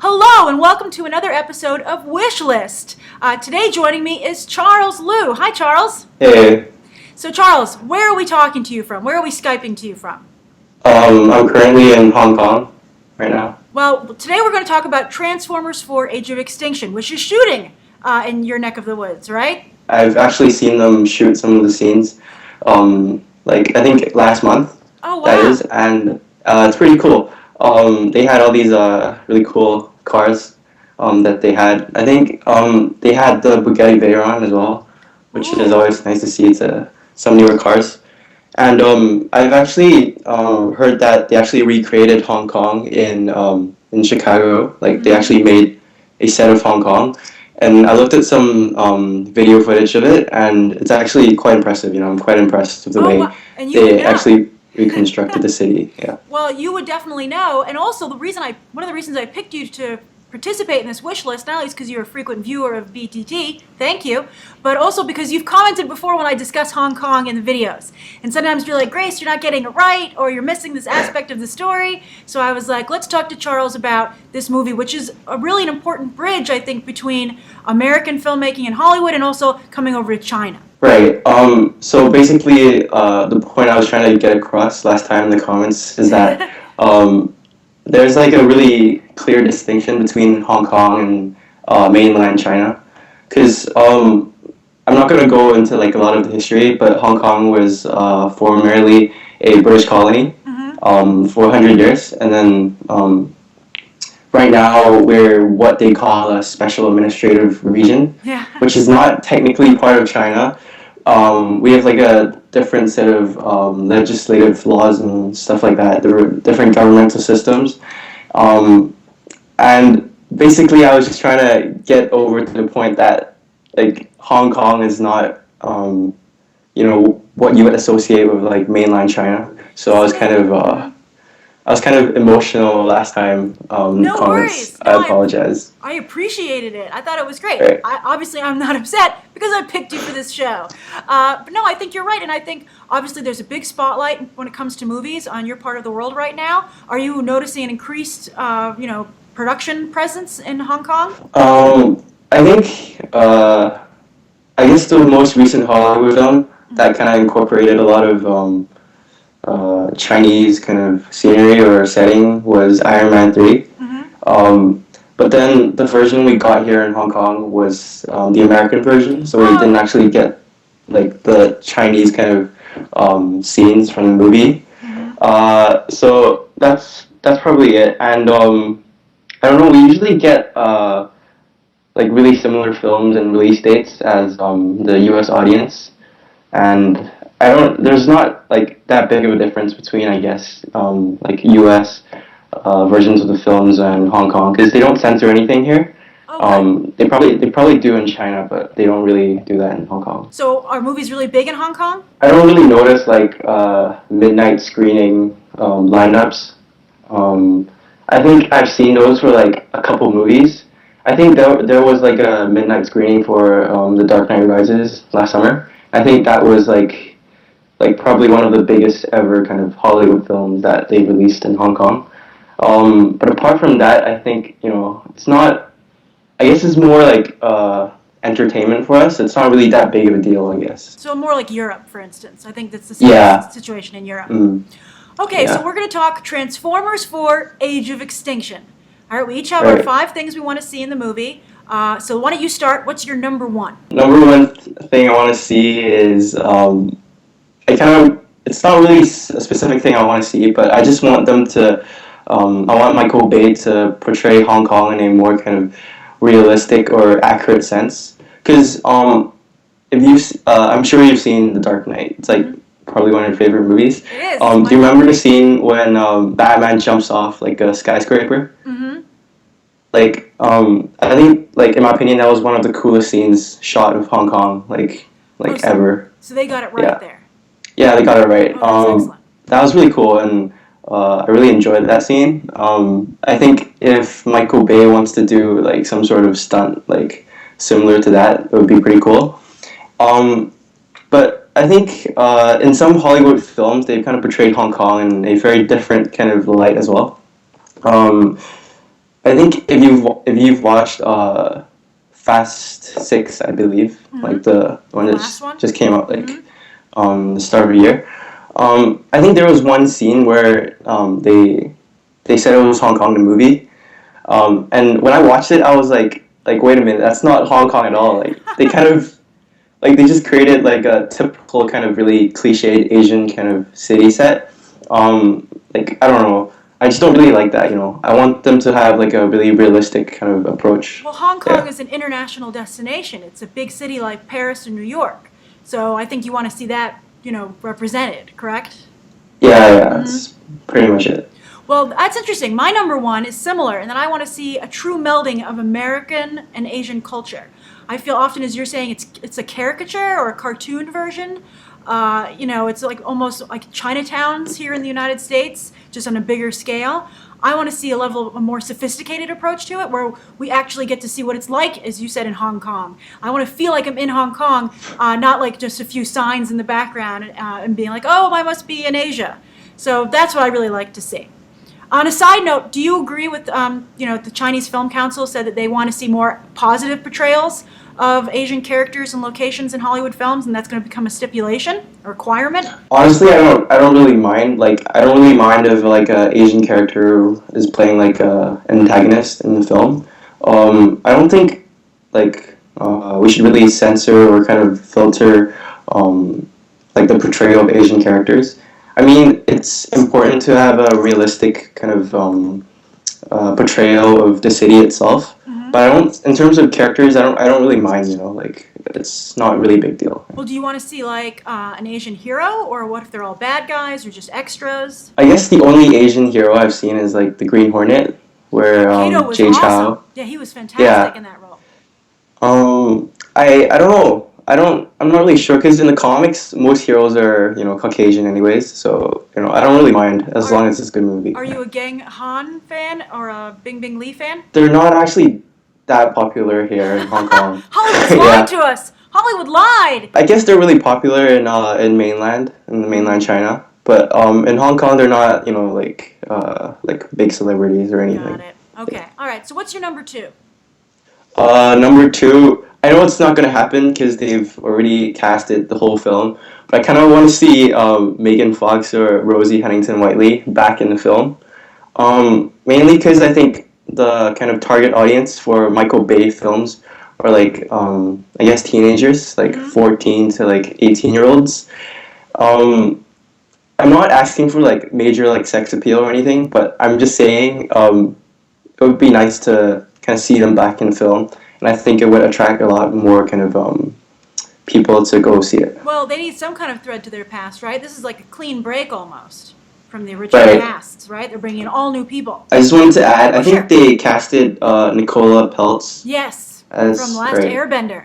Hello and welcome to another episode of Wishlist. Today joining me is Charles Liu. Hi, Charles. Hey, So, Charles, where are we talking to you from? Where are we Skyping to you from? I'm currently in Hong Kong right now. Well, today we're going to talk about Transformers 4 Age of Extinction, which is shooting in your neck of the woods, right? I've actually seen them shoot some of the scenes, I think last month, Oh, wow. that is, and it's pretty cool. They had all these really cool cars that they had. I think they had the Bugatti Veyron as well, which is always nice to see some newer cars. And I've actually heard that they actually recreated Hong Kong in Chicago. Like they actually made a set of Hong Kong, and I looked at some video footage of it, and it's actually quite impressive. I'm quite impressed with the way wow. And you they would know. actually reconstructed the city. Yeah. Well, you would definitely know. And also, one of the reasons I picked you to participate in this wish list, not only is because you're a frequent viewer of BTT, thank you, but also because you've commented before when I discuss Hong Kong in the videos. And sometimes you're like, Grace, you're not getting it right, or you're missing this aspect of the story. So I was like, let's talk to Charles about this movie, which is really an important bridge, I think, between American filmmaking and Hollywood and also coming over to China. Right. So basically, the point I was trying to get across last time in the comments is that there's like a really clear distinction between Hong Kong and mainland China, because I'm not going to go into like a lot of the history, but Hong Kong was formerly a British colony for 100 years, and then right now we're what they call a special administrative region, which is not technically part of China. We have like a different set of legislative laws and stuff like that. There were different governmental systems. And basically I was just trying to get over to the point that like Hong Kong is not, what you would associate with like mainland China. So I was kind of emotional last time. No comments. worries. I apologize. I appreciated it. I thought it was great. Right. Obviously, I'm not upset because I picked you for this show. But no, I think you're right. And I think, obviously, there's a big spotlight when it comes to movies on your part of the world right now. Are you noticing an increased, production presence in Hong Kong? I think, I guess the most recent Hollywood film that kind of incorporated a lot of Chinese kind of scenery or setting was Iron Man 3. But then the version we got here in Hong Kong was the American version, so we didn't actually get like the Chinese kind of scenes from the movie. So that's probably it. And I don't know, we usually get like really similar films and release dates as the US audience, and there's not like that big of a difference between, I guess, like US versions of the films and Hong Kong, because they don't censor anything here. Okay. They probably do in China, but they don't really do that in Hong Kong. So are movies really big in Hong Kong? I don't really notice like midnight screening lineups. I think I've seen those for like a couple movies. I think there was like a midnight screening for The Dark Knight Rises last summer. I think that was like probably one of the biggest ever kind of Hollywood films that they released in Hong Kong. But apart from that, I think, it's not, I guess it's more like entertainment for us. It's not really that big of a deal, I guess. So more like Europe, for instance. I think that's the situation in Europe. Okay, so we're going to talk Transformers 4 Age of Extinction. All right, we each have our 5 things we want to see in the movie. So why don't you start? What's your number 1? Number one thing I want to see is, it's not really a specific thing I want to see, but I just want them to, I want Michael Bay to portray Hong Kong in a more kind of realistic or accurate sense. Because I'm sure you've seen The Dark Knight. It's like probably one of your favorite movies. It is. Do you remember the scene when Batman jumps off like a skyscraper? Like, I think, like, in my opinion, that was one of the coolest scenes shot of Hong Kong, ever. So they got it right there. Yeah, they got it right. Excellent. That was really cool, and I really enjoyed that scene. I think if Michael Bay wants to do, like, some sort of stunt, like, similar to that, it would be pretty cool. But I think in some Hollywood films, they've kind of portrayed Hong Kong in a very different kind of light as well. For example, Age of Extinction, I think that was one of the coolest scenes shot of Hong Kong, ever. I think if Michael Bay wants to do, like, some sort of stunt, like, similar to that, it would be pretty cool. But I think in some Hollywood films, they've kind of portrayed Hong Kong in a very different kind of light as well. I think if you've watched Fast Six, I believe, like the one The that last one? just came out the start of the year. I think there was one scene where they said it was Hong Kong the movie, and when I watched it, I was like wait a minute, that's not Hong Kong at all. Like they kind of like they just created like a typical kind of really cliched Asian kind of city set. Like I don't know. I just don't really like that, you know. I want them to have like a really realistic kind of approach. Well, Hong Kong Yeah. is an international destination. It's a big city like Paris or New York. So I think you want to see that, represented, correct? Yeah, that's pretty much it. Well, that's interesting. My number one is similar, and then I want to see a true melding of American and Asian culture. I feel often, as you're saying, it's a caricature or a cartoon version. It's like almost like Chinatowns here in the United States, just on a bigger scale. I want to see a more sophisticated approach to it, where we actually get to see what it's like, as you said, in Hong Kong. I want to feel like I'm in Hong Kong, not like just a few signs in the background and being like, oh, I must be in Asia. So that's what I really like to see. On a side note, do you agree with, the Chinese Film Council said that they want to see more positive portrayals of Asian characters and locations in Hollywood films, and that's going to become a stipulation, a requirement? Honestly, I don't really mind. Like, I don't really mind if like a Asian character is playing like a antagonist in the film. I don't think like we should really censor or kind of filter like the portrayal of Asian characters. I mean, it's important to have a realistic kind of portrayal of the city itself. But I don't, in terms of characters, I don't really mind. You know, like it's not really a big deal. Well, do you want to see like an Asian hero, or what if they're all bad guys or just extras? I guess the only Asian hero I've seen is like the Green Hornet, where Kato was Jay awesome. Chou. Yeah, he was fantastic Yeah. in that role. I don't know. I'm not really sure because in the comics most heroes are Caucasian anyways, so I don't really mind as long as it's a good movie. Are you a Gang Han fan or a Bingbing Li fan? They're not actually that popular here in Hong Kong. Hollywood's lied to us. Hollywood lied. I guess they're really popular in mainland China, but in Hong Kong they're not like big celebrities or anything. Got it. Okay. All right. So what's your number two? Number two, I know it's not gonna happen because they've already casted the whole film, but I kind of want to see Megan Fox or Rosie Huntington-Whiteley back in the film. Mainly because I think the kind of target audience for Michael Bay films are like I guess teenagers, like 14 to like 18-year-olds. I'm not asking for like major like sex appeal or anything, but I'm just saying it would be nice to kind of see them back in film, and I think it would attract a lot more kind of people to go see it. Well, they need some kind of thread to their past, right? This is like a clean break almost from the original Right. casts, right? They're bringing in all new people. I just wanted to add, I Sure. think they casted Nicola Peltz Yes, as from Last right. Airbender.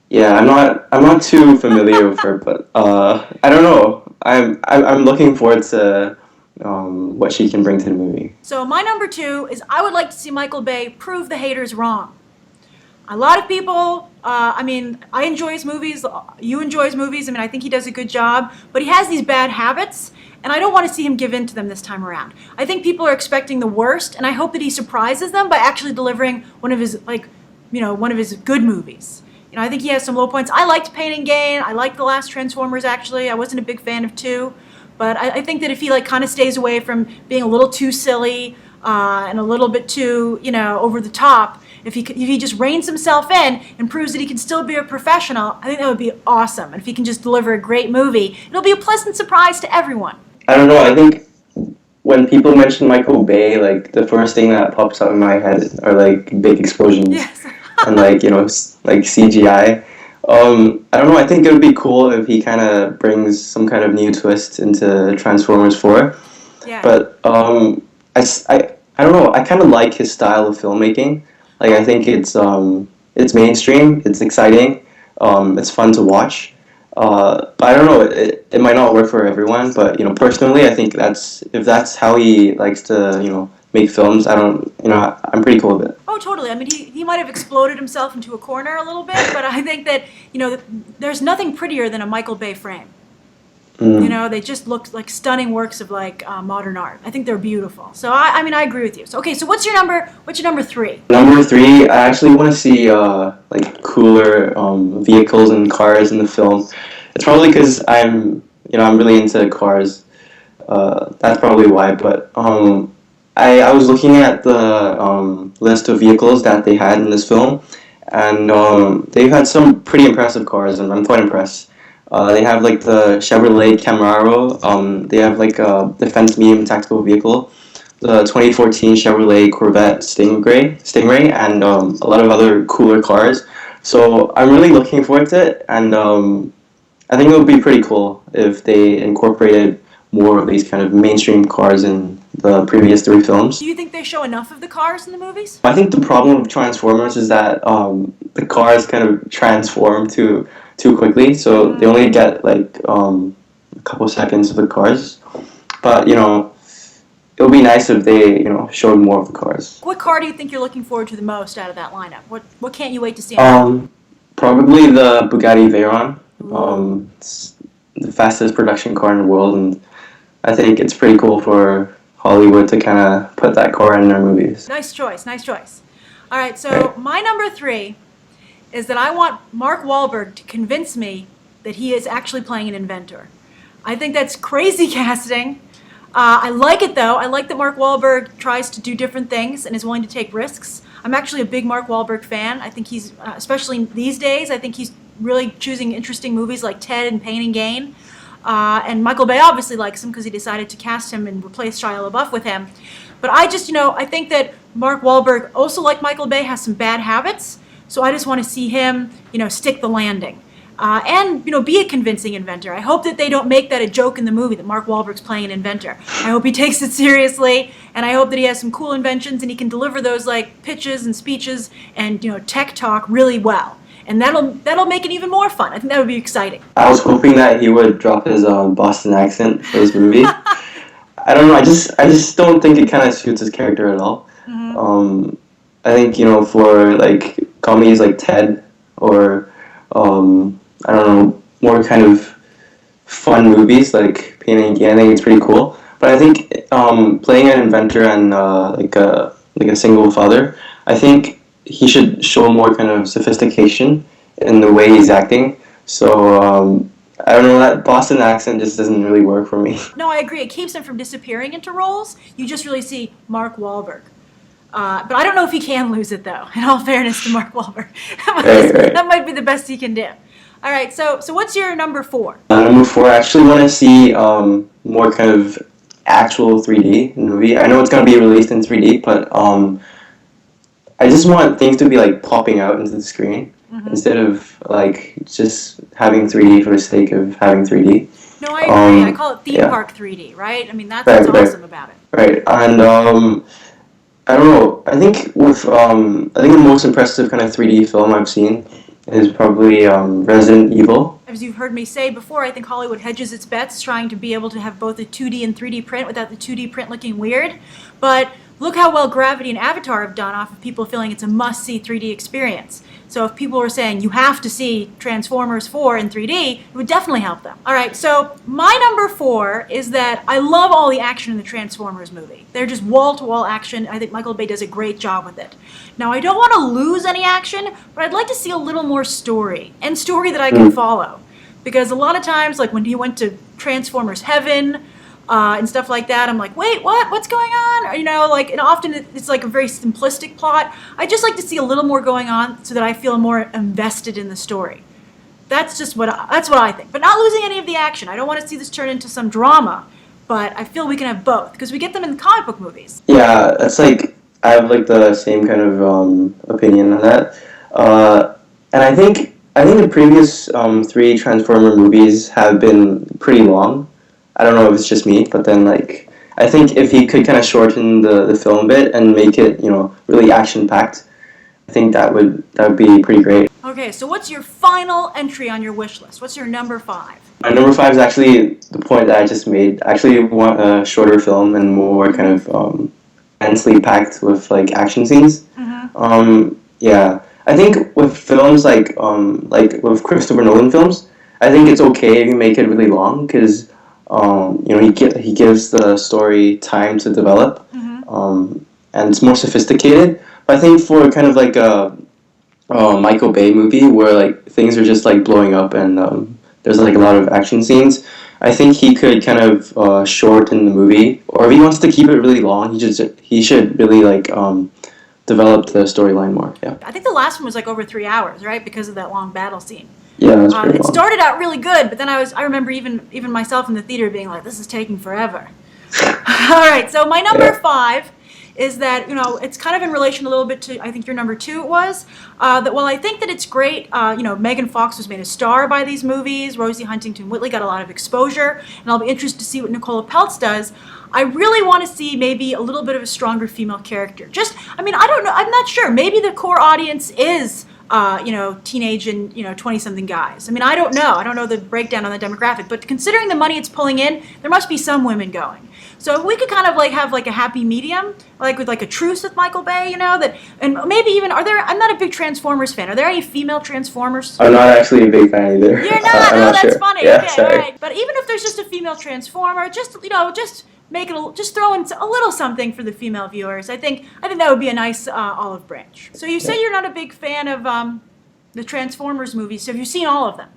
Yeah, I'm not too familiar with her, but I don't know. I'm looking forward to what she can bring to the movie. So my number two is I would like to see Michael Bay prove the haters wrong. A lot of people, I enjoy his movies. You enjoy his movies. I think he does a good job, but he has these bad habits, and I don't want to see him give in to them this time around. I think people are expecting the worst, and I hope that he surprises them by actually delivering one of his good movies. I think he has some low points. I liked Pain and Gain. I liked The Last Transformers, actually. I wasn't a big fan of 2. But I think that if he kind of stays away from being a little too silly and a little bit too, over the top, if he just reins himself in and proves that he can still be a professional, I think that would be awesome. And if he can just deliver a great movie, it'll be a pleasant surprise to everyone. I don't know. I think when people mention Michael Bay, like the first thing that pops up in my head are like big explosions Yes. and like like CGI. I don't know. I think it would be cool if he kind of brings some kind of new twist into Transformers 4. Yeah. But I don't know. I kind of like his style of filmmaking. Like I think it's mainstream. It's exciting. It's fun to watch. But I don't know. It might not work for everyone. But personally, I think if that's how he likes to make films. I'm pretty cool with it. Oh, totally. He might have exploded himself into a corner a little bit, but I think that, there's nothing prettier than a Michael Bay frame. You know, they just look like stunning works of like modern art. I think they're beautiful. So I mean, I agree with you. So okay, so what's your number 3? Number 3, I actually want to see like cooler vehicles and cars in the film. It's probably because I'm really into cars. That's probably why. But I was looking at the list of vehicles that they had in this film, and they've had some pretty impressive cars, and I'm quite impressed. They have like the Chevrolet Camaro. They have like a defense medium tactical vehicle, the 2014 Chevrolet Corvette Stingray, and a lot of other cooler cars. So I'm really looking forward to it, and I think it would be pretty cool if they incorporated more of these kind of mainstream cars in the previous 3 films. Do you think they show enough of the cars in the movies? I think the problem with Transformers is that the cars kind of transform too quickly, so they only get like a couple seconds of the cars. But it would be nice if they showed more of the cars. What car do you think you're looking forward to the most out of that lineup? What can't you wait to see? Probably the Bugatti Veyron. It's the fastest production car in the world, and I think it's pretty cool for Hollywood to kind of put that car in their movies. Nice choice. All right, so my number 3 is that I want Mark Wahlberg to convince me that he is actually playing an inventor. I think that's crazy casting. I like it, though. I like that Mark Wahlberg tries to do different things and is willing to take risks. I'm actually a big Mark Wahlberg fan. I think he's, especially these days, I think he's really choosing interesting movies like Ted and Pain and Gain. And Michael Bay obviously likes him because he decided to cast him and replace Shia LaBeouf with him. But I just, I think that Mark Wahlberg, also like Michael Bay, has some bad habits. So I just want to see him, stick the landing. And, be a convincing inventor. I hope that they don't make that a joke in the movie, that Mark Wahlberg's playing an inventor. I hope he takes it seriously, and I hope that he has some cool inventions and he can deliver those, like, pitches and speeches and, tech talk really well. And that'll make it even more fun. I think that would be exciting. I was hoping that he would drop his Boston accent for this movie. I don't know. I just don't think it kind of suits his character at all. Mm-hmm. I think for like comedies like Ted or I don't know, more kind of fun movies like Pain and Gain, I think it's pretty cool. But I think playing an inventor and like a single father, I think he should show more kind of sophistication in the way he's acting. So I don't know, that Boston accent just doesn't really work for me. No, I agree. It keeps him from disappearing into roles. You just really see Mark Wahlberg. But I don't know if he can lose it, though, in all fairness to Mark Wahlberg. That might be the best he can do. All right, so what's your number 4? Number 4, I actually want to see more kind of actual 3D in the movie. I know it's going to be released in 3D, but I just want things to be like popping out into the screen instead of like just having 3D for the sake of having 3D. No, I agree. I call it theme park 3D, right? I mean, that's what's awesome about it. Right, and I don't know. I think the most impressive kind of 3D film I've seen is probably Resident Evil. As you've heard me say before, I think Hollywood hedges its bets trying to be able to have both a 2D and 3D print without the 2D print looking weird. But look how well Gravity and Avatar have done off of people feeling it's a must-see 3D experience. So if people were saying you have to see Transformers 4 in 3D, it would definitely help them. All right, so my number 4 is that I love all the action in the Transformers movie. They're just wall-to-wall action. I think Michael Bay does a great job with it. Now, I don't want to lose any action, but I'd like to see a little more story, and story that I can follow. Because a lot of times, like when he went to Transformers Heaven, and stuff like that, I'm like, wait, what? What's going on? Or, and often it's like a very simplistic plot. I just like to see a little more going on so that I feel more invested in the story. That's what I think. But not losing any of the action. I don't want to see this turn into some drama, but I feel we can have both because we get them in the comic book movies. Yeah, it's like I have like the same kind of opinion on that. And I think the previous 3 Transformer movies have been pretty long. I don't know if it's just me, but then I think if he could kind of shorten the film a bit and make it really action packed, I think that would be pretty great. Okay, so what's your final entry on your wish list? What's your number 5? My number 5 is actually the point that I just made. I actually want a shorter film and more kind of densely packed with like action scenes. Yeah, I think with films like with Christopher Nolan films, I think it's okay if you make it really long because he gives the story time to develop, and it's more sophisticated. But I think for kind of like a Michael Bay movie where like things are just like blowing up and there's like a lot of action scenes, I think he could kind of shorten the movie, or if he wants to keep it really long, he should really like develop the storyline more. Yeah. I think the last one was like over 3 hours, right? Because of that long battle scene. Yeah, that's pretty It long. started out really good, but then I remember even myself in the theater being like, this is taking forever. All right, so my number 5 is that, it's kind of in relation a little bit to, I think your number 2 it was, that while I think that it's great, Megan Fox was made a star by these movies, Rosie Huntington-Whiteley got a lot of exposure, and I'll be interested to see what Nicola Peltz does. I really want to see maybe a little bit of a stronger female character. I don't know, I'm not sure. Maybe the core audience is teenage and 20-something guys. I don't know. I don't know the breakdown on the demographic, but considering the money it's pulling in, there must be some women going. So if we could kind of like have like a happy medium, like with like a truce with Michael Bay, and maybe even I'm not a big Transformers fan. Are there any female Transformers? I'm not actually a big fan either. You're not? I'm No, not that's sure. funny. Yeah, Okay, sorry. all right. But even if there's just a female Transformer, just make it just throw in a little something for the female viewers. I think that would be a nice olive branch. So you say you're not a big fan of the Transformers movies. So have you seen all of them?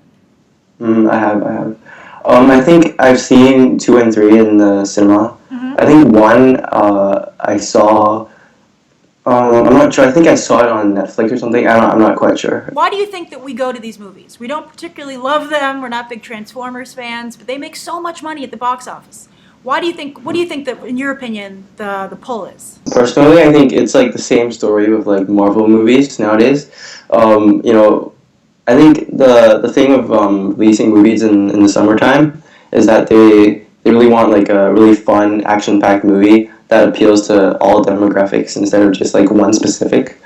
I have. I think I've seen 2 and 3 in the cinema. I think 1 I saw. I'm not sure. I think I saw it on Netflix or something. I'm not quite sure. Why do you think that we go to these movies? We don't particularly love them. We're not big Transformers fans, but they make so much money at the box office. What do you think that, in your opinion, the pull is? Personally, I think it's like the same story with like Marvel movies nowadays. I think the thing of releasing movies in the summertime is that they really want like a really fun, action-packed movie that appeals to all demographics instead of just like one specific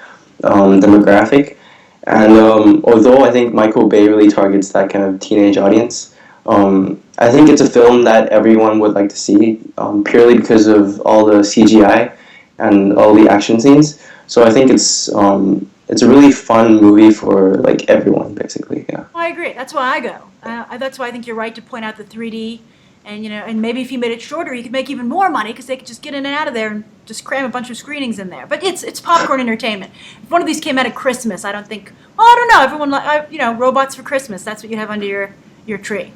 demographic. And although I think Michael Bay really targets that kind of teenage audience, I think it's a film that everyone would like to see purely because of all the CGI and all the action scenes. So I think it's a really fun movie for like everyone, basically. Yeah. Well, I agree. That's why I go. That's why I think you're right to point out the 3D, and maybe if you made it shorter, you could make even more money because they could just get in and out of there and just cram a bunch of screenings in there. But it's popcorn entertainment. If one of these came out at Christmas, I don't think. Well, I don't know. Everyone robots for Christmas. That's what you have under your tree,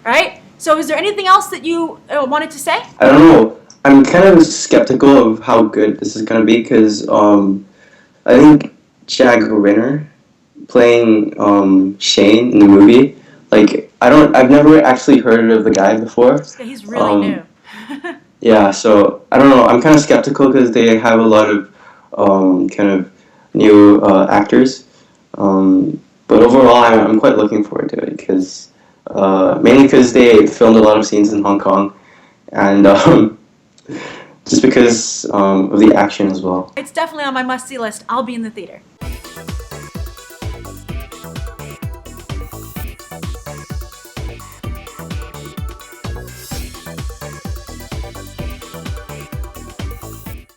right? So, is there anything else that you wanted to say? I don't know. I'm kind of skeptical of how good this is gonna be because I think Jack Reynor playing Shane in the movie, like I've never actually heard of the guy before. Yeah, he's really new. Yeah, so I don't know. I'm kind of skeptical because they have a lot of kind of new actors. But overall, I'm quite looking forward to it because mainly because they filmed a lot of scenes in Hong Kong, and just because of the action as well. It's definitely on my must-see list. I'll be in the theater.